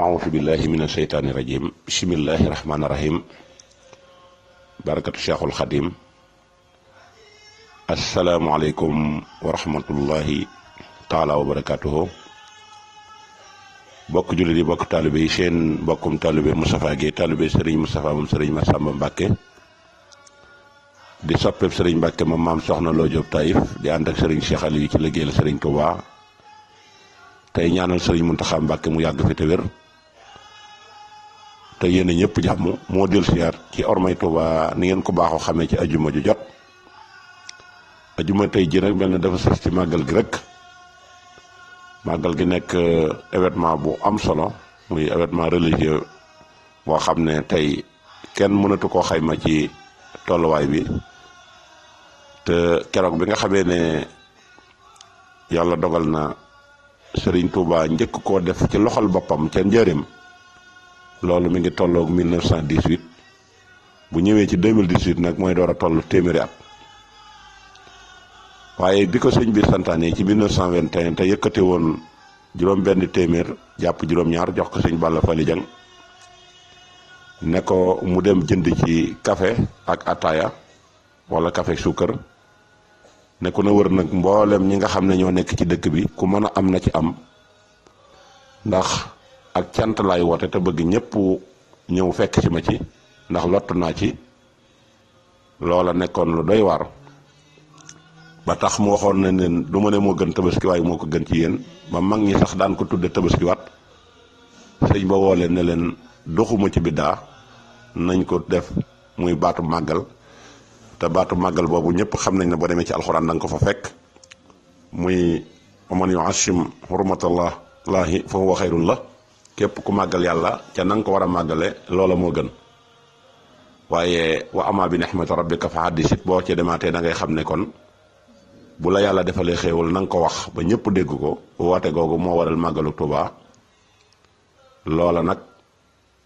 أعوذ بالله من الشيطان الرجيم بسم الله الرحمن الرحيم بركة الشيخ الخديم السلام عليكم ورحمة الله تعالى وبركاته bokk jullit yi bokk taalibe yi seen bokkum taalibe Moustapha Guèye taalibe Serigne Moustapha moom Serigne Massamba Mbacke di soppeeb Serigne Mbacke moom maam Soxna Lo Diop Taïf di ànd ak Serigne Cheikh Aliou ci liggéeyal Serigne Touba tey ñaanal Serigne Mountakha Mbacke mu yàgg fi te wér te yéen ñëpp jàmm moo del siyaar ci ormay Touba ni ngeen ko baaxoo xamee ci ajuma ju jot ajuma tey ji nag mel na dafa sës ci màggal gi rek màggal gi nekk événement bu am solo muy événement religieux boo xam ne tey kenn mënatu koo xayma ci tolluwaay bi te keroog bi nga xamee ne yàlla dogal na Serigne Touba njëkk koo def ci loxol boppam ca njëriñ loolu mi ngi tolloog 1918 bu ñëwee ci 2018 nag mooy door a toll téeméeri at waaye bi ko sëñ bi santaane ci 1921 te yëkkate woon juróom benn téeméer jàpp juróom-ñaar jox ko sëñ Balla Fally Dieng ne ko mu dem jënd ci café ak ataaya wala café suukar ne ko na wër nag mboolem ñi nga xam ne ñoo nekk ci dëkk bi ku mën a am na ci am ndax ak cant laay woote te bëgg ñëpp ñëw fekk ci ma ci ndax lottu naa ci loola nekkoon lu doy waar ba tax mu waxoon na ne du ma ne moo gën tabaski waaye moo ko gën ci yéen ba mag ñi sax daan ko tudde tabaski wat sëñ ba woo leen ne leen doxuma ci biddaa nañ ko def muy baatu màggal te baatu màggal boobu ñëpp xam nañ ne boo demee ci alxuraan da nga ko fa fekk muy aman yu'azzim hurmatallahi fa huwa xayrun la képp ku màggal yàlla ca na nga ko war a màggale loola moo gën waaye wa ama bi nihmati rabbika fa haddis it boo ci demaatee da ngay xam ne kon bu la yàlla defalee xéewal na nga ko wax ba ñëpp dégg ko woote googu moo waral màggalu Tuuba loola nag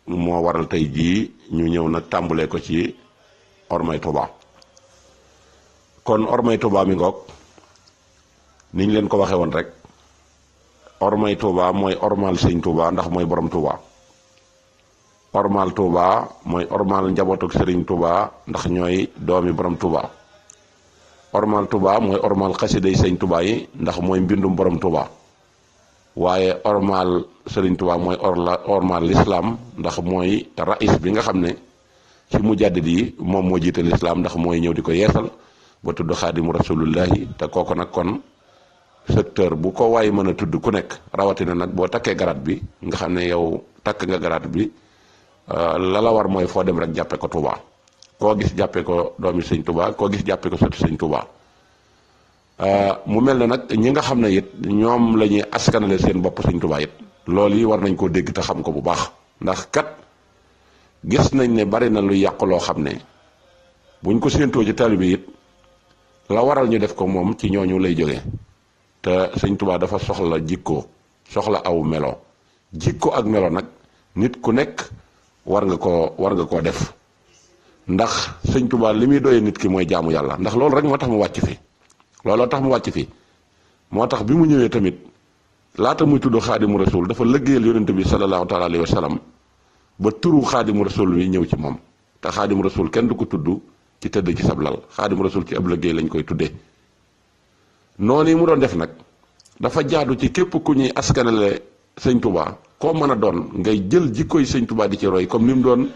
moo waral tey jii ñu ñëw nag tàmbulee ko ci ormay Tuuba kon ormay Tuuba mi ngoog niñ leen ko waxee woon rek ormay Touba mooy ormal sëñ Touba ndax mooy borom Touba ormal Touba mooy ormal njabootuk sëriñ Touba ndax ñooy doomi borom Touba ormal Touba mooy ormal xasiday sëñ Touba yi ndax mooy mbindum borom Touba waaye ormal sëriñ Touba mooy ormal l'islam ndax mooy rais bi nga xam ne ci mujaddid yi moom moo jiite l'islam ndax mooy ñëw di ko yeesal ba tudd xaadimu rasulullahi te kooku nag kon secteur bu ko waay mën a tudd ku nekk rawatina nag boo takkee garaat bi nga xam ne yow takk nga garaat bi la la war mooy foo dem rek jàppe ko Touba koo gis jàppe ko doomi sëñ Touba koo gis jàppe ko sëtu sëñ Touba mu mel ne nag ñi nga xam ne it ñoom la ñuy askanale seen bopp sëñ Touba it loolu yi war nañ koo dégg te xam ko bu baax ndax kat gis nañ ne bari na lu yàqu loo xam ne buñ ko séentoo ci taalibe bi it la waral ñu def ko moom ci ñooñu lay jógee te sëñ Touba dafa soxla jikko soxla aw melo jikko ak melo nag nit ku nekk war nga koo def ndax sëñ Touba li muy doyee nit ki mooy jaamu yàlla ndax loolu rek moo tax mu wàcc fi looloo tax mu wàcc fi moo tax bi mu ñëwee tamit laata muy tudd xaadimu rasul dafa lëggéeyal yonente bi sallallahu taala alayhi wa sallam ba turu xaadimu rasul wi ñëw ci moom te xaadimu rasul kenn du ko tudd ci tëdd ci sablal xaadimu rasul ci ab lëggéey lañ koy tuddee noonu yi mu doon def nag dafa jaadu ci képp ku ñuy askanale sëñ Touba koo mën a doon ngay jël jikkoy sëñ Touba di ci roy comme ni mu doon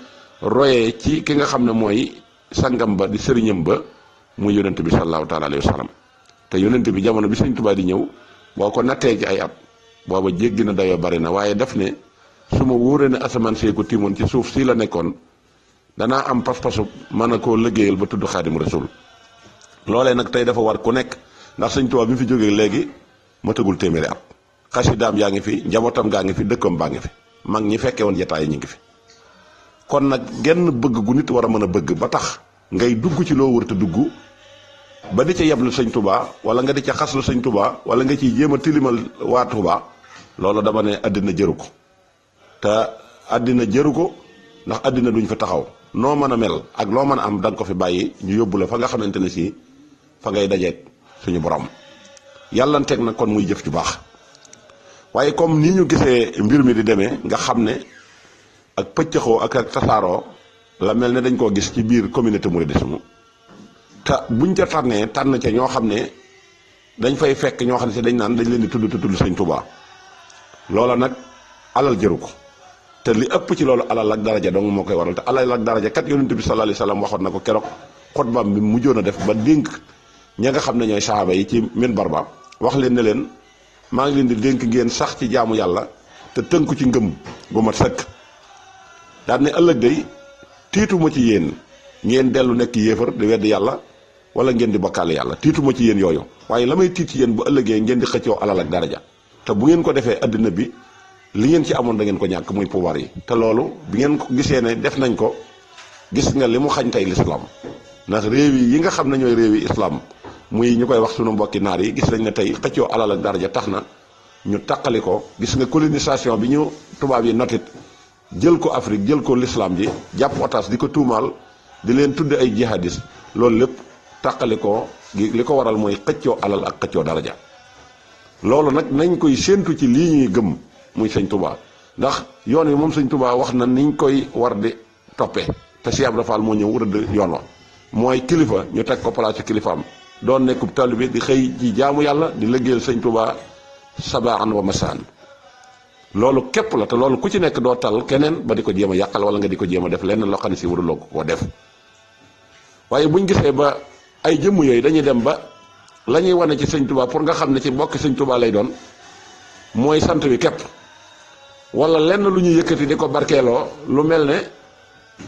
royee ci ki nga xam ne mooy sangam ba di sëriñam ba muy yonent bi sallallahu taala alayhi wa sallam te yonent bi jamono bi sëñ Touba di ñëw boo ko nattee ci ay at booba jéggi na dayoo bari na waaye def ne su ma wóoree ne asamaan see ko tiimoon ci suuf si la nekkoon danaa am pas-pasu mën a koo liggéeyal ba tudd xaadimu rasul loolee nag tey dafa war ku nekk ndax sëñ Touba bi mu fi jógee léegi matagul téeméeri at xasidaam yaa ngi fi njabootam gaa ngi fi dëkkam baa ngi fi mag ñi fekkee woon jataay yi ñu ngi fi kon nag genn bëgg gu nit war a mën a bëgg ba tax ngay dugg ci loo wër te dugg ba di ca yeblu sëñ Touba wala nga di ca xaslu sëñ Touba wala nga ciy jéem a tilimal waa Touba loolu dama ne àddina jëru ko te àddina jëru ko ndax àddina duñ fa taxaw noo mën a mel ak loo mën a am da nga ko fi bàyyi ñu yóbbu la fa nga xamante ne si fa ngay dajeeg suñu borom yàllanteeg nag kon muy jëf ju baax waaye comme ni ñu gisee mbir mi di demee nga xam ne ak pëccëxoo ak tasaaroo la mel ne dañ koo gis ci biir communauté mouridisme te buñ ca tànn ca ñoo xam ne dañ fay fekk ñoo xam ne si dañ naan dañ leen di tudd sëñ Tuubaa loola nag alal jëru ko te li ëpp ci loolu alal ak daraja dong moo koy waral te alal ak daraja kat yonent bi sallallahu alayhi wasallam waxoon na ko keroog xutbaam bi mujjoon a def ba dénk ña nga xam ne ñooy saxaaba yi ci minbar ba wax leen ne leen maa ngi leen di dénk ngeen sax ci jaamu yàlla te tënku ci ngëm bu mat sëkk daal ne ëllëg day tiituma ci yéen ngeen dellu nekk yéefar di weddi yàlla wala ngeen di bokkaale yàlla tiituma ci yéen yooyu waaye la may tiit ci yéen bu ëllëgee ngeen di xëccoo alal ak daraja te bu ngeen ko defee addina bi li ngeen ci amoon da ngeen ko ñàkk muy pouvoir yi te loolu bi ngeen ko gisee ne def nañ ko gis nga li mu xañ tey l'islam ndax réew yi nga xam ne ñooy réew yi islam muy ñu koy wax sunu mbokki naar yi gis nañ ne tey xëccoo alal ak daraja tax na ñu taqali ko gis nga colonisation bi ñu tubaab yi notit jël ko Afrique jël ko l'islam ji jàpp otage di ko tuumaal di leen tudde ay jihadiste loolu lépp taqali ko li ko waral mooy xëccoo alal ak xëccoo daraja loolu nag nañ koy séentu ci lii ñuy gëm muy sëñ Touba ndax yoon wi moom sëñ Touba wax na niñ koy war di toppee te Cheikh Ibra Fall moo ñëw rëdd yoon wa mooy kilifa ñu teg ko place kilifaam doon nekkub taalibe di xëy ci jaamu yàlla di liggéeyal sëñ Touba sabaan wa masaan loolu képp la te loolu ku ci nekk doo tal keneen ba di ko jéem a yàqal wala nga di ko jéem a def lenn loo xam ne si waruloo ko koo def waaye buñ gisee ba ay jëmm yooyu dañuy dem ba la ñuy wane ci sëñ Touba pour nga xam ne ci mbokki sëñ Touba lay doon mooy sant wi képp wala lenn lu ñuy yëkkati di ko barkeeloo lu mel ne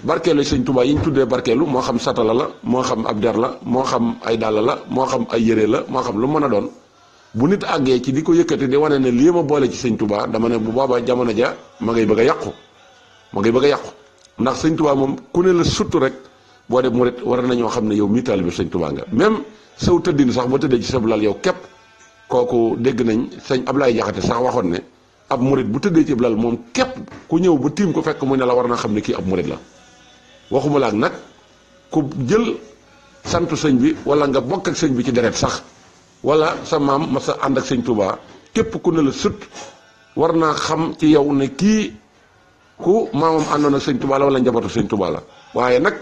barkeelu sëñ Touba yi ñu tuddee barkeelu moo xam satala la moo xam ab der la moo xam ay dàll la moo xam ay yére la moo xam lu mën a doon bu nit àggee ci di ko yëkkati di wane ne lii ma boole ci sëñ Touba dama ne bu booba jamono ja ma ngay bëgg a yàqu ndax sëñ Touba moom ku ne la suttu rek boo def murit war nañoo xam ne yow mii taalibe sëñ Touba nga même saw tëddin sax ba tëddee ci sab lal yow képp kooku dégg nañ sëñ Ablaye Jaxate sax waxoon ne ab murit bu tëddee ci lal moom képp ku ñëw ba tiim ko fekk mu ne la war na xam ne kii ab murit la waxuma la ak nag ku jël santu sëñ bi wala nga bokk ak sëñ bi ci deret sax wala sa maam ma sa ànd ak sëñ Touba képp ku ne la sut war naa xam ci yow ne kii ku maamam àndoon ak sëñ Touba la wala njabootu sëñ Touba la waaye nag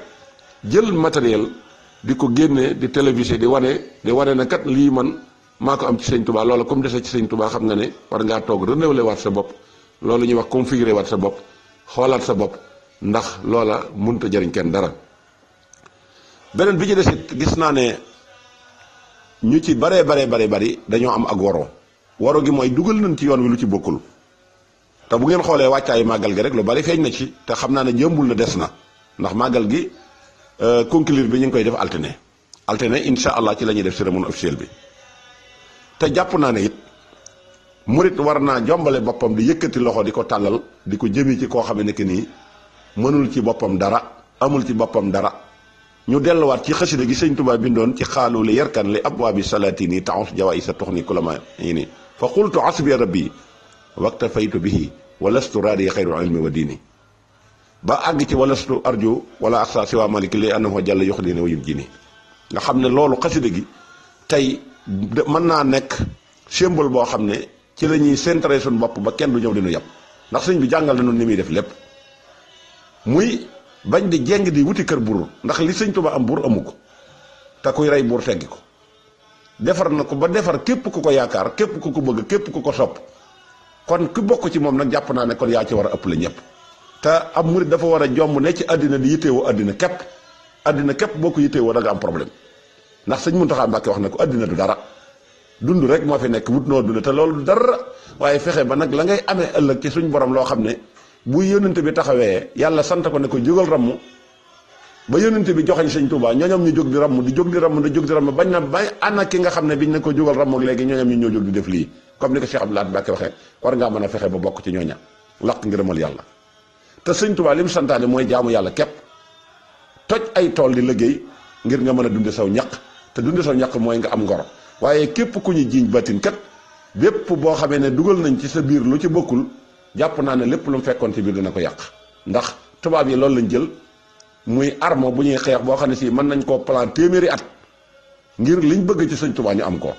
jël matériel di ko génne di télévisé di wane ne kat lii man maa ko am ci sëñ Touba loola comme dese ci sëñ Touba xam nga ne war ngaa toog renouveler waat sa bopp loolu ñuy wax configurer waat sa bopp xoolaat sa bopp ndax loola mënut a jëriñ kenn dara. beneen bi ci desit gis naa ne ñu ci bari dañoo am ak waro gi mooy dugal nañ ci yoon wi lu ci bokkul te bu ngeen xoolee wàccaayu màggal gi rek lu bari feeñ na ci te xam naa ne jëmbul na des na ndax màggal gi conclure bi ñu ngi koy def altine incha allah ci la ñuy def cérémonie officielle bi te jàpp naa ne it murit war naa jombale boppam di yëkkati loxo di ko tàllal di ko jëmi ci koo xam ne que nii mënul ci boppam dara amul ci boppam dara ñu delluwaat ci xasida gi sëñ Tuubaa bindoon ci xaalu li yarkan li abwaabi salaatini taxus jawaay sa tox ni kulama yi ni fa qultu asbi rabbi waktafaytu bihi walastu raadi xayru ilmi wa diini ba àgg ci walastu arju wala aqsa siwa maliki li annahu jàlla yox dina wa yub ji ni nga xam ne loolu xasida gi tey mën naa nekk symbole boo xam ne ci la ñuy centré suñu bopp ba kenn du ñëw dinu yàpp ndax sëñ bi jàngal na noonu ni muy def lépp muy bañ di jeng di wuti kër buur ndax li sëñ Tuubaa am buur amu ko te kuy rey buur teggi ko defar na ko ba defar képp ku ko yaakaar képp ku ko bëgg képp ku ko sopp kon ku bokk ci moom nag jàpp naa ne kon yaa ci war a ëpp la ñëpp te ab murit dafa war a jomb ne ci àddina di yittewoo àddina képp boo ko yittewoo da nga am problème ndax sëñ Muntaxa Mbàkke wax na ko àddina du dara dund rek moo fi nekk wut noo dund te loolu du dara waaye fexe ba nag la ngay amee ëllëg ci suñ borom loo xam ne bu yónnante bi taxawee yàlla sant ko ne ko jógal ramm ba yónnante bi joxañ sëñ Tuubaa ñooñam ñu jóg di ramm bañ na ba ana ki nga xam ne biñ ne ko jógal ramm léegi ñooñam ñu ñoo jóg di def lii comme ni ko Cheikh Abdoulaye Mbacke waxee war ngaa mën a fexe ba bokk ci ñooña laq ngërëmal yàlla te sëñ Tuubaa li mu santaane mooy jaamu yàlla képp toj ay tool di liggéey ngir nga mën a dunde saw ñaq te dunde saw ñaq mooy nga am ngor waaye képp ku ñu jiiñ batin kat bépp boo xamee ne dugal nañ ci sa biir lu ci bokkul jàpp naa ne lépp lu mu fekkoon ci biir dina ko yàq ndax tubaab yi loolu lañ jël muy arme bu ñuy xeex boo xam ne si mën nañ koo plan téeméeri at ngir liñ bëgg ci sëñ Tuubaa ñu am ko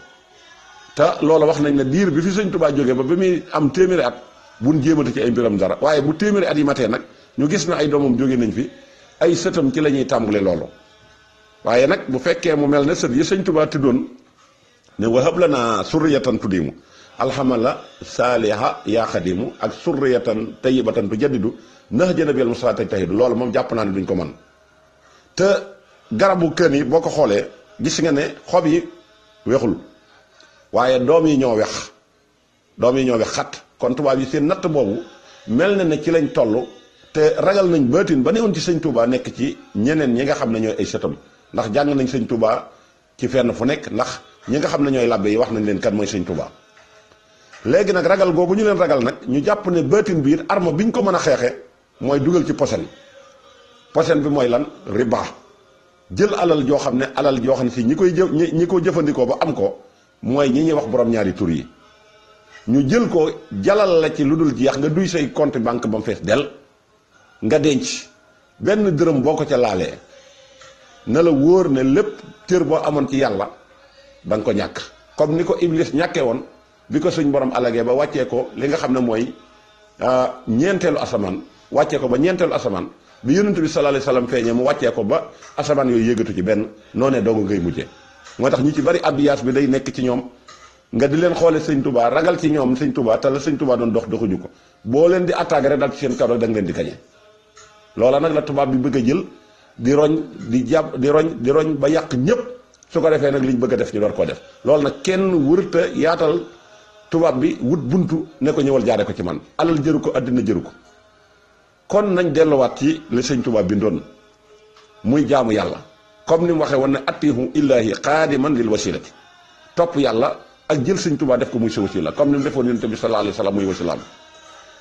te loola wax nañ ne diir bi fi sëñ Tuubaa jógee ba muy am téeméeri at buñ jéemati ci ay mbiram dara waaye bu téeméeri at yi matee nag ñu gis na ay doomam jóge nañ fi ay sëtam ci la ñuy tàmbale loolu waaye nag bu fekkee mu mel ne sët yi sëñ Tuubaa tuddoon ne wahab lanaa surriyatan tuddimu alhamala saaliha yaa xadimu ak surriyatan tayyibatan tujaddidu nax jëna biyal musaa taj tahidu loolu moom jàpp naa ne duñ ko mën te garabu kën yi boo ko xoolee gis nga ne xob yi wexul waaye doom yi ñoo wex xat kon tubaab yi seen natt boobu mel na ne ci lañ toll te ragal nañ baatin ba newoon ci sëñ Touba nekk ci ñeneen ñi nga xam ne ñooy ay sëtam ndax jàng nañ sëñ Touba ci fenn fu nekk ndax ñi nga xam ne ñooy labbe yi wax nañ leen kan mooy sëñ Touba léegi nag ragal googu ñu leen ragal nag ñu jàpp ne baatin biir arme bi ñu ko mën a xeexe mooy dugal ci posen bi mooy lan riba jël alal joo xam ne si ñi ko jëfandikoo ba am ko mooy ñi ñuy wax borom ñaari tur yi ñu jël ko jalal la ci lu dul jeex nga duy say compte banque ba mu fees del nga denc benn dërëm boo ko ca laalee na la wóor ne lépp cër boo amoon ci yàlla da nga ko ñàkk comme ni ko Iblis ñàkkee woon bi ko suñ borom alagee ba wàccee ko li nga xam ne mooy ñeenteelu asamaan wàccee ko ba ñeenteelu asamaan bi yonent bi sallallahu alayhi wasallam feeñee mu wàccee ko ba asamaan yooyu yëgatu ci benn noonee doogu ngay mujjee moo tax ñu ci bari abdiyaas bi day nekk ci ñoom nga di leen xoole sëñ Touba ragal ci ñoom sëñ Touba te la sëñ Touba doon doxuñu ko boo leen di attaqué rek dal ci seen kaw rek da nga leen di kañe loola nag la tubaab bi bëgg a jël di roñ di jàpp di roñ ba yàq ñëpp su ko defee nag liñ bëgg a def ñu door koo def loolu nag kenn wërta yaatal tubaab bi wut buntu ne ko ñëwal jaare ko ci man alal jëru ko àddina jëru ko kon nañ delluwaat ci li sëñ Touba bindoon muy jaamu yàlla comme ni mu waxee woon ne atihu illahi qaadiman lil wasilati topp yàlla ak jël sëñ Touba def ko muy sa wasila comme ni mu defoon yonent bi sallallahu alayhi wasallam muy wasilaam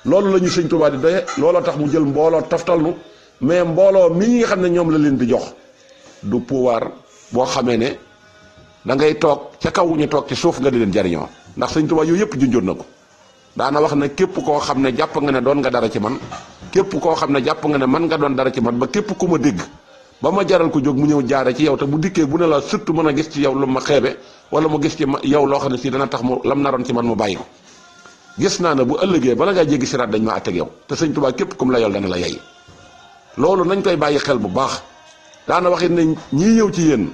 loolu la ñu sëñ Touba di doye looloo tax mu jël mbooloo toftal nu mais mbooloo mi ñi nga xam ne ñoom la leen di jox du pouvoir boo xamee ne da ngay toog ca kaw ñu toog ci suuf nga di leen jariñoo ndax sëñ Touba yooyu yëpp junjoon na ko daana wax ne képp koo xam ne jàpp nga ne doon nga dara ci man képp koo xam ne jàpp nga ne man nga doon dara ci man ba képp ku ma dégg ba ma jaral ko jóg mu ñëw jaare ci yow te bu dikkee bu ne la surtout mën a gis ci yow lu ma xeebe wala mu gis ci yow loo xam ne si dana tax mu lam naroon ci man mu bàyyi ko gis naa ne bu ëllëgee bala ngaa jéggi siraat dañ ma àtteeg yow te sëñ Touba képp kum la yol dana la yey loolu nañ koy bàyyi xel bu baax daana waxit ne ñii ñëw ci yéen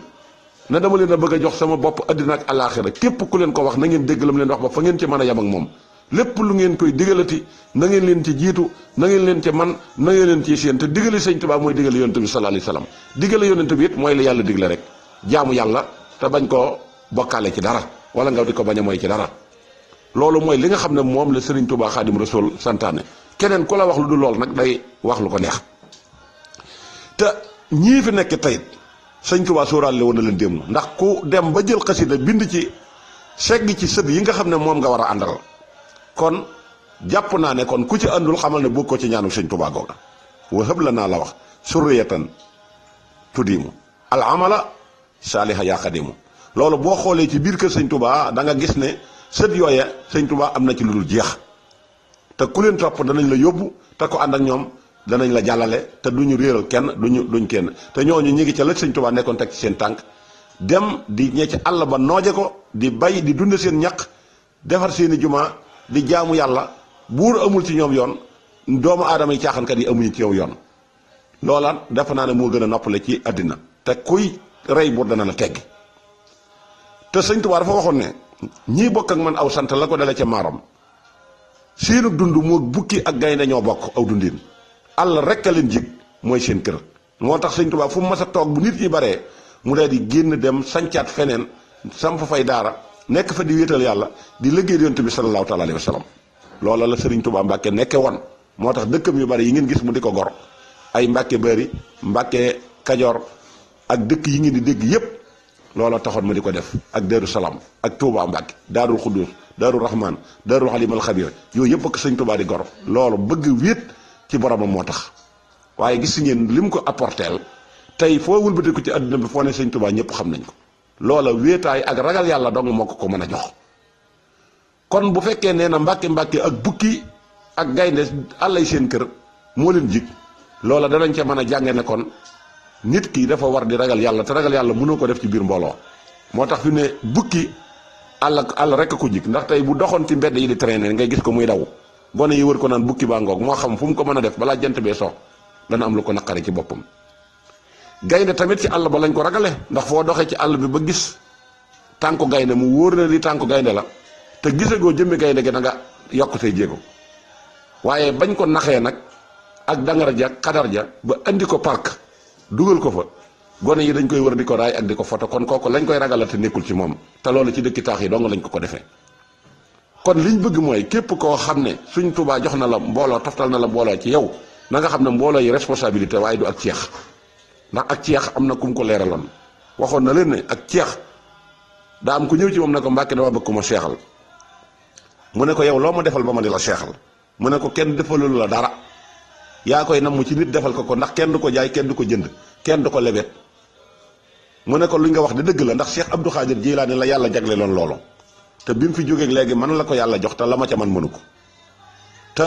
ne dama leen a bëgg a jox sama bopp àddina ak alaaxira képp ku leen ko wax na ngeen dégg la mu leen wax ba fa ngeen ci mën a yem ak moom lépp lu ngeen koy digalati na ngeen leen ci jiitu na ngeen leen ci man na ngeen leen ci seen te digale sëñ Touba mooy digale yonent bi sallallahu alayhi wasallam digale yonent bi it mooy la yàlla digle rek jaamu yàlla te bañ koo bokkaale ci dara wala nga di ko bañ a mooy ci dara loolu mooy li nga xam ne moom la Serigne Touba Xaadim Rasul santaane keneen ku la wax lu dul lool nag day wax lu ko neex te ñii fi nekk tey sëñ Touba sóoraale woon na leen démb ndax ku dem ba jël xasida bind ci segg ci sët yi nga xam ne moom nga war a àndal kon jàpp naa ne kon ku ci àndul xamal ne bokk ko ci ñaanu sëñ Touba googa wahab la naa la wax surriyatan tuddimu al amala saaliha yaa xadimu loolu boo xoolee ci biir kër sëñ Touba da nga gis ne sët yooye sëñ Touba am na ci lu dul jeex te ku leen topp danañ la yóbbu te ko ànd ak ñoom danañ la jàllale te duñu réeral kenn duñ kenn te ñooñu ñi ngi ca la sëñ Touba nekkoon teg ci seen tànk dem di ñee ci àll ba nooje ko di bay di dund seen ñaq defar seeni jumaa di jaamu yàlla buur amul ci ñoom yoon doomu aadama yi caaxaankat yi amuñu ci yow yoon loola defe naa ne moo gën a noppale ci àddina te kuy rey buur dana la teggi te sëñ Touba dafa waxoon ne ñii bokk ak man aw sant la ko dale ca maaram seenu dund moo bukki ak gaynde ñoo bokk aw dundin àll rek a leen jig mooy seen kër moo tax sëñ Touba fu mu mas a toog bu nit ñi baree mu dee di génn dem sancaat feneen samp fay daara nekk fa di wéetal yàlla di liggéey yonent bi sallallahu taala alayhi wa sallam loola la Serigne Touba Mbacke nekke woon moo tax dëkkam yu bari yi ngeen gis mu di ko gor ay Mbacke Bari Mbacke Kajoor ak dëkk yi ngeen di dégg yépp loola taxoon ma di ko def ak Daaru Salaam ak Touba Mbacke Daarul Xuddus Daaru Rahman Daarul Xalimal Xabir yooyu yëpp ak sëñ Touba di gor loolu bëgg wéet ci boromam moo tax waaye gis ngeen li mu ko apporteel tey foo wëlbati ko ci àdduna bi foo ne sëñ Touba ñëpp xam nañ ko loola wéetaay ak ragal yàlla dong moo ko mën a jox kon bu fekkee nee na mbàkke ak bukki ak gaynde àllay seen kër moo leen jig loola danañ ca mën a jànge ne kon nit ki dafa war di ragal yàlla te ragal yàlla mënoo ko def ci biir mbooloo moo tax fi ne bukki àll rek ko jik ndax tey bu doxoon ci mbedd yi di traîner ngay gis ko muy daw gone yi wër ko naan bukki baa ngoog moo xam fu mu ko mën a def balaa jant bee sox dana am lu ko naqari ci boppam. gaynde tamit ci àll ba lañ ko ragale ndax foo doxee ci àll bi ba gis tànku gaynde mu wóor na li tànku gaynde la te gisagoo jëmmi gaynde gi da nga yokk say jéego waaye bañ ko naxee nag ak dangar ja xadar ja ba andi ko parc dugal ko fa gone yi dañ koy wër di ko raay ak di ko foto kon kooku lañ koy ragala te nekkul ci moom te loolu ci dëkki taax yi dong lañ ko defee. kon liñ bëgg mooy képp koo xam ne suñ Tuubaa jox na la mbooloo toftal na la mbooloo ci yow na nga xam ne mbooloo yi responsabilité waaye du ak ceex ndax ak ceex am na kum ko leeraloon waxoon na leen ne ak ceex daa am ku ñëw ci moom ne ko Mbàkke dama bëgg ko ma seexal mu ne ko yow loo ma defal ba ma di la seexal mu ne ko kenn defalul la dara yaa koy namm ci nit defal ko ndax kenn du ko jaay kenn du ko jënd kenn du ko lebet mu ne ko lu nga wax de dëgg la ndax Cheikh Abdou Khadir Jilaani la yàlla jagle loon loolu te bi mu fi jógeeg léegi man la ko yàlla jox te la ma ca man mënu ko te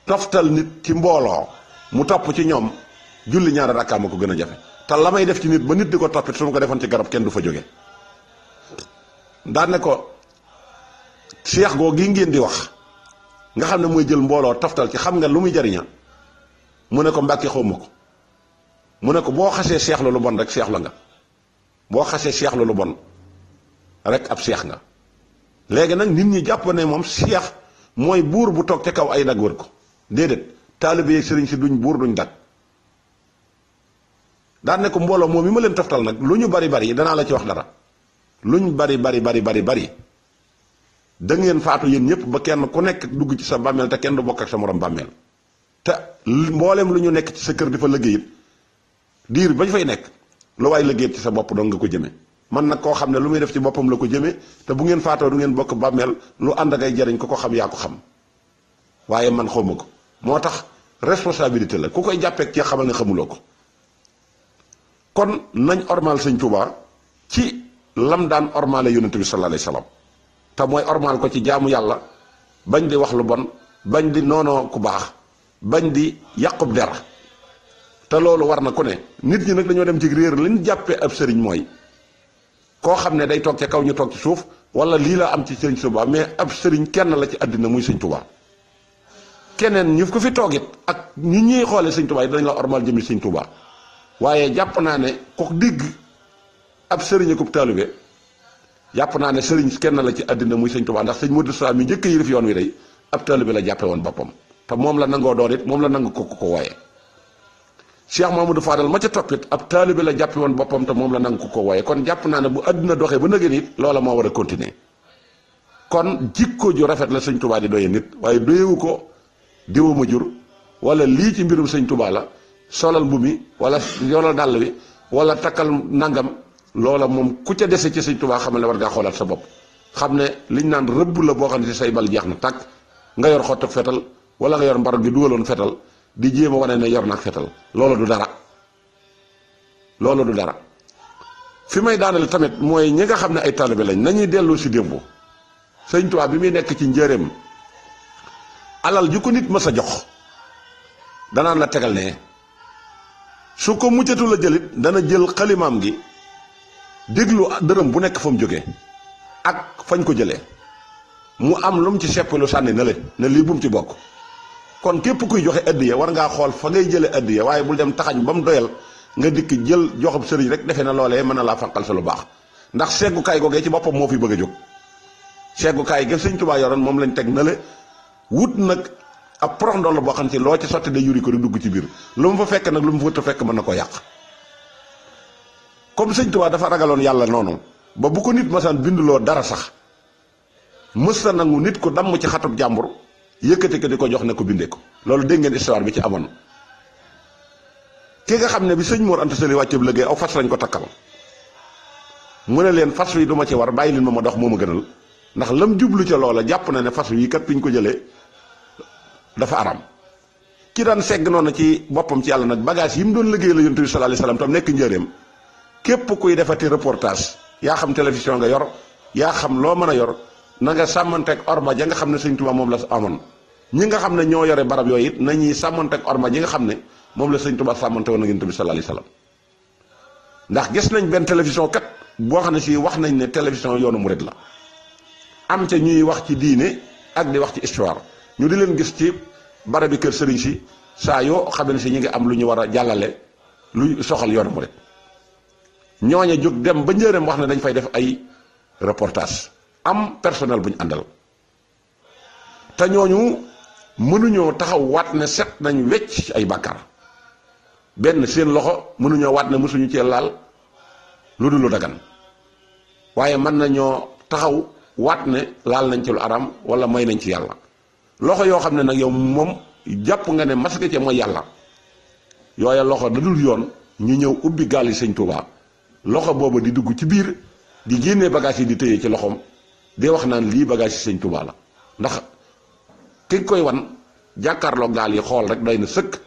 toftal nit ci mbooloo mu topp ci ñoom julli ñaari rakkaa ma ko gën a jafe te la may def ci nit ba nit di ko toppit su ma ko defoon ci garab kenn du fa jóge daan ne ko cheikh goo gi ngeen di wax nga xam ne mooy jël mbooloo toftal ci xam nga lu muy jariña mu ne ko Mbàkke xawma ko mu ne ko boo xasee cheikh lu bon rek cheikh la nga boo xasee cheikh lu bon rek ab cheikh nga léegi nag nit ñi jàpp ne moom cheikh mooy buur bu toog ca kaw ay dag wër ko déedéet taalibe yeeg sëriñ si duñ buur duñ dag daan ne ko mbooloo moom mi ma leen toftal nag lu ñu bari bari danaa la ci wax dara luñ bari da ngeen faatu yéen ñëpp ba kenn ku nekk dugg ci sa bàmmeel te kenn du bokk ak sa morom bàmmeel te mboolem lu ñu nekk ci sa kër di fa liggéey it diir bañ fay nekk lu waay liggéey ci sa bopp dong nga ko jëmee man nag koo xam ne lu muy def ci boppam la ko jëmee te bu ngeen faatoo du ngeen bokk bàmmeel lu ànd ak ay jariñ ko xam yaa ko xam waaye man xawma ko moo tax responsabilité la ku koy jàppeek ci xamal ne xamuloo ko kon nañ ormal sëñ Tuubaa ci lam daan ormale yonent bi sallallahu alayhi wasallam te mooy ormal ko ci jaamu yàlla bañ di wax lu bon bañ di noonoo ku baax bañ di yàqub der te loolu war na ku ne nit ñi nag dañoo dem ci réer liñ jàppee ab sëriñ mooy koo xam ne day toog ca kaw ñu toog ci suuf wala lii la am ci sëriñ Tuubaa mais ab sëriñ kenn la ci àddina muy sëñ Tuubaa keneen ñu ko fi toogit ak ñi ñuy xoolee sëñ Tuubaa yi dañ la ormal jëmi sëñ Tuubaa waaye jàpp naa ne ko digg ab sëriñ akub taalibe jàpp naa ne sëriñ kenn la ci àddina muy sëñ Tuubaa ndax sëñ Modou Sa mi njëkk a yërif yoon wi day ab taalibe la jàppe woon boppam te moom la nangoo doon it moom la nangu ko wooye Cheikh Mamadou Fadal ma ca toppit ab taalibe la jàppe woon boppam te moom la nangu ko wooye kon jàpp naa ne bu àddina doxee ba nëgën it loola moo war a continuer kon jikko ju rafet la sëñ Tuubaa di doye nit waaye doyewu ko diwa ma jur wala lii ci mbirum sëñ Tuubaa la solal mbu mi wala yolal dàll wi wala takkal nangam loola moom ku ca dese ci sëñ Tuubaa xamal ne war ngaa xoolaat sa bopp xam ne liñ naan rëbb la boo xam ne si say bal jeex na tàkk nga yor xottu fetal wala nga yor mbarag gi dugaloon fetal di jéem a wane ne yor nag fetal loolu du dara loolu du dara fi may daanale tamit mooy ñi nga xam ne ay taalibe lañ nañuy dellu si démb sëñ Tuubaa bi muy nekk ci njëreem alal ju ko nit mës a jox danaan la tegal ne su ko muccatu la jëlit dana jël xalimaam gi déglu dërëm bu nekk fa mu jógee ak fañ ko jëlee mu am lu mu ci seppalu sànni na le ne lii bu mu ci bokk kon képp kuy joxe addiya war ngaa xool fa ngay jële addiya waaye bul dem taxañ ba mu doyal nga dikk jël joxab sëriñ rek defe na loolee mën na laa fanqal sa lu baax ndax seggukaay googee ci boppam moo fi bëgg a jóg seggukaay ga sëñ Tuubaa yoroon moom lañ teg na le wut nag ab porox ndoll boo xam ne loo ci sotti day yuri ko di dugg ci biir lu mu fa fekk nag lu mu fa wut a fekk mën na ko yàq comme sëñ Tuubaa dafa ragaloon yàlla noonu ba bu ko nit masaan binduloo dara sax mësta nangu nit ko damm ci xatub jàmbur yëkkati ko di ko jox ne ko bindee ko loolu dégg ngeen histoire bi ci amoon ki nga xam ne bi sëñ Mor Anta Sali wàcceeb liggéey aw fas lañ ko takkal mu ne leen fas wi du ma ci war bàyyi leen ma dox moo ma gënal ndax lam jublu ca loola jàpp na ne fas wi kat fi ñu ko jëlee dafa aram ki daan segg noonu ci boppam ci yàlla nag bagage yi mu doon liggéey la Yonent bi sallallahu alayhi wasallam tam nekk njëreem képp kuy defati reportage yaa xam télévision nga yor yaa xam loo mën a yor na nga sàmmanteeg orma ja nga xam ne sëñ Tuubaa moom la amoon ñi nga xam ne ñoo yore barab yooyu it nañuy sàmmanteeg orma ji nga xam ne moom la sëñ Tuubaa sàmmante woon ak Yonent bi sallallahu alayhi wasallam ndax gis nañ benn télévision kat boo xam ne si wax nañ ne télévision yoonu murid la am ca ñuy wax ci diine ak di wax ci histoire ñu di leen gis ci barabi kër sëriñ si saa yoo xam ne si ñu ngi am lu ñu war a jàllale lu soxal yoonu murit ñooñe jóg dem ba njëreem wax ne dañ fay def ay reportage am personnel bu ñu àndal te ñooñu mënuñoo taxaw waat ne set nañ wecc ci ay bàkkaar benn seen loxo mënuñoo waat ne mësuñu cee laal lu dul lu dagan waaye mën nañoo taxaw waat ne laal nañ ci lu aram wala may nañ ci yàlla loxo yoo xam ne nag yow moom jàpp nga ne mas nga cee mooy yàlla yooya loxo da dul yoon ñu ñëw ubbi gaal yi sëñ Tuubaa loxo boobu di dugg ci biir di génnee bagage yi di tëye ci loxoom di wax naan lii bagage yi sëñ Tuubaa la ndax ki koy wan jàkkaarloo gaal yi xool rek doy na sëkk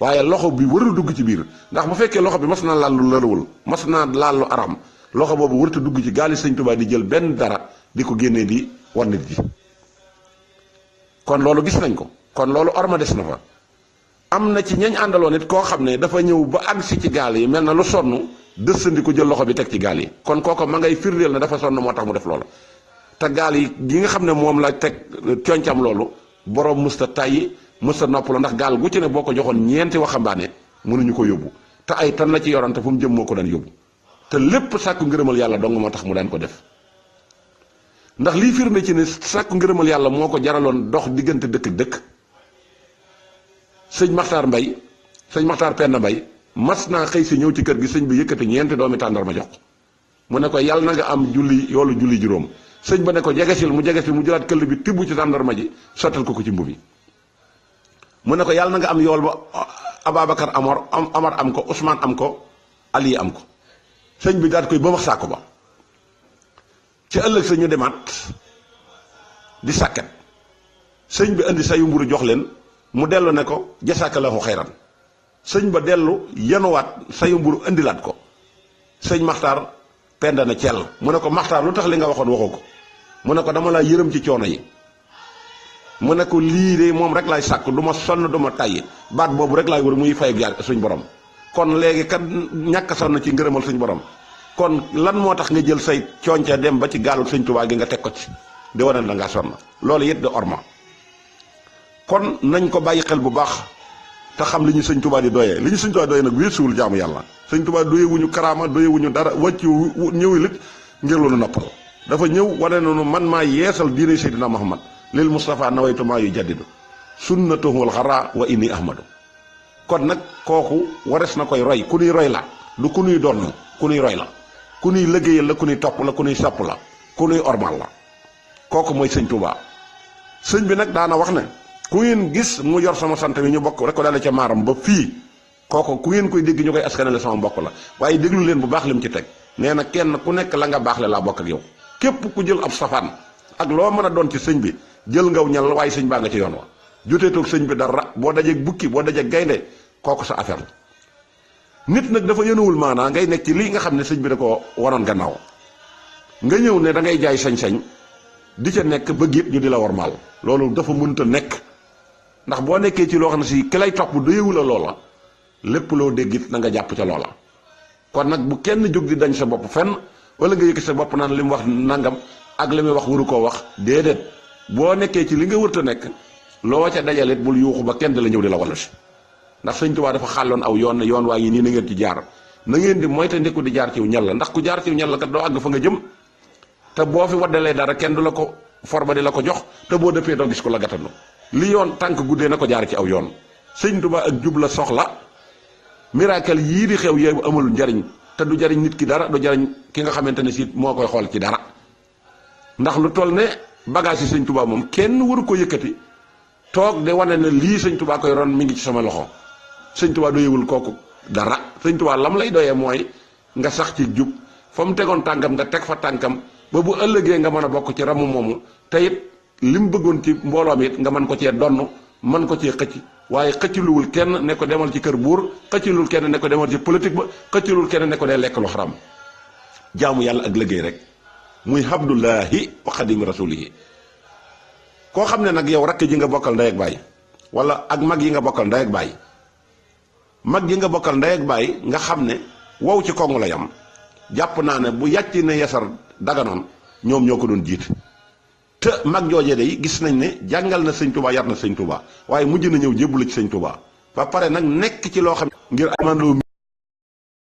waaye loxo bi warul dugg ci biir ndax bu fekkee loxo bi mas naa laal lu lëlawul mas naa laal lu aram loxo boobu warut a dugg ci gaal yi sëñ Tuubaa di jël benn dara di ko génnee di wan nit ji kon loolu gis nañ ko kon loolu orma des na fa am na ci ñañ àndaloon it koo xam ne dafa ñëw ba agsi ci gaal yi mel na lu sonn dësandi ko jël loxo bi teg ci gaal yi kon kooko ma ngay firndeel ne dafa sonn moo tax mu def loolu te gaal yi gi nga xam ne moom la teg concam loolu borom musta tàyyi musta noppalu ndax gaal gu ci ne boo ko joxoon ñeenti waxambaane mënuñu ko yóbbu te ay tan la ci yorante fu mu jëm moo ko daan yóbbu te lépp sàkku ngërëmal yàlla dong moo tax mu daan ko def ndax lii firnde ci ne sàkku ngërëmal yàlla moo ko jaraloon dox diggante dëkk dëkk sëñ Maxtaar Mbay sëñ Maxtaar Penda Mbay mas naa xëy si ñëw ci kër gi sëñ bi yëkkati ñeenti doomi tàndarma jox mu ne ko yàlla na nga am yoolu julli juróom sëñ ba ne ko jegesil mu jëlaat këll bi tibb ci tàndarma ji sottal ko ci mbubi mu ne ko yàlla na nga am yool ba Ababacar Amar am ko Ousmane am ko Ali am ko sëñ bi daal koy ba wax saako ba ci ëllëg sa ñu demaat di sàkket sëñ bi indi sayu mburu jox leen mu dellu ne ko jasaakallahu xayran sëñ ba dellu yenuwaat sayu mburu indilaat ko sëñ Maxtaar Penda na cell mu ne ko Maxtaar lu tax li nga waxoon waxoo ko mu ne ko dama laa yërëm ci coono yi mu ne ko lii de moom rek laay sàkk du ma sonn du ma tàyyi baat boobu rek laay wër muy fay ak suñ borom kon léegi kat ñàkk sonn ci ngërëmal suñ borom kon lan moo tax nga jël say coonca dem ba ci gaalu sëñ Tuubaa gi nga teg ko ci di wane da ngaa sonn loolu it de orma kon nañ ko bàyyi xel bu baax te xam li ñu sëñ Tuubaa di doyee li ñu sëñ Tuubaa doyee nag weesuwul jaamu yàlla sëñ Tuubaa doyewuñu karaama doyewuñu dara wàcc ñëwi lit ngir lu nu noppal dafa ñëw wane noonu man maa yeesal diine Seydina Muhammad lil Mustafa nawaytu maa yu jaddidu sunnatuhul xara wa inni ahmadu kon nag kooku wares na koy roy ku nuy roy la du ku nuy doon ku nuy roy la ku nuy liggéeyal la ku nuy topp la ku nuy sopp la ku nuy ormal la kooku mooy sëñ Tuubaa sëñ bi nag daana wax ne ku ngeen gis mu yor sama sant wi ñu bokk rek ko daale ca maaram ba fii kooku ku ngeen koy dégg ñu koy askanale sama mbokk la waaye déglu leen bu baax lim ci teg nee na kenn ku nekk la nga baax le laa bokk ak yow képp ku jël ab safaan ak loo mën a doon ci sëñ bi jël ngaw ñal waaye sëñ baa nga ci yoon wa joteetoog sëñ bi dara boo dajeeg bukki boo dajeeg gaynde kooku sa affaire la nit nag dafa yënuwul maanaa ngay nekk ci lii nga xam ne sëñ bi da ko waroon gannaaw nga ñëw ne da ngay jaay sañ-sañ di ca nekk bëgg it ñu di la warmaal loolu dafa mënta nekk ndax boo nekkee ci loo xam ne si ki lay topp doyewu la loola lépp loo dégg it na nga jàpp ca loola kon nag bu kenn jóg di dañ sa bopp fenn wala nga yëkk sa bopp naan li mu wax nangam ak li muy wax waru koo wax déedéet boo nekkee ci li nga wërta nekk loo ca dajalit bul yuuxu ba kenn di la ñëw di la wallu si ndax sëñ Tuubaa dafa xàlloon aw yoon ne yoon waa ngi nii na ngeen ci jaar na ngeen di moytandiku di jaar ciw ñal la ndax ku jaar ciw ñal la kat doo àgg fa nga jëm te boo fi waddalee dara kenn du la ko forba di la ko jox te boo dëppee doo gis ko la gàttandu li yoon tànk guddee na ko jaar ci aw yoon sëñ Tuubaa ak jub la soxla miracle yii di xew yéebu amul njariñ te du jariñ nit ki dara du jariñ ki nga xamante ne si moo koy xool ci dara ndax lu toll ne bagage yi sëñ Tuubaa moom kenn waru ko yëkkati toog de wane ne lii sëñ Tuubaa koy ron mi ngi ci sama loxo sëñ Tuubaa doyewul kooku dara sëñ Tuubaa lam lay doyee mooy nga sax ci jub fa mu tegoon tànkam nga teg fa tànkam ba bu ëllëgee nga mën a bokk ci ramu moomu te it li mu bëggoon ci mbooloo mi it nga mën ko cee donn mën ko cee xëcc waaye xëcciluwul kenn ne ko demal ci kër buur xëccilul kenn ne ko demal ci politique ba xëccilul kenn ne ko dee lekk lu xaram jaamu yàlla ak liggéey rek muy habdullahi wa xadimi rasulihi koo xam ne nag yow rakk ji nga bokkal ndey ak baay wala ak mag yi nga bokkal ndey ak baay mag yi nga bokkal ndey ak baay nga xam ne wow ci kongu la yam jàpp naa ne bu yàcc ne yasar daganoon ñoom ñoo ko doon jiit te mag joojee day gis nañ ne jàngal na sëñ Touba yar na sëñ Touba waaye mujj na ñëw jébbalu ci sëñ Touba ba pare nag nekk ci loo xam ngir amandoo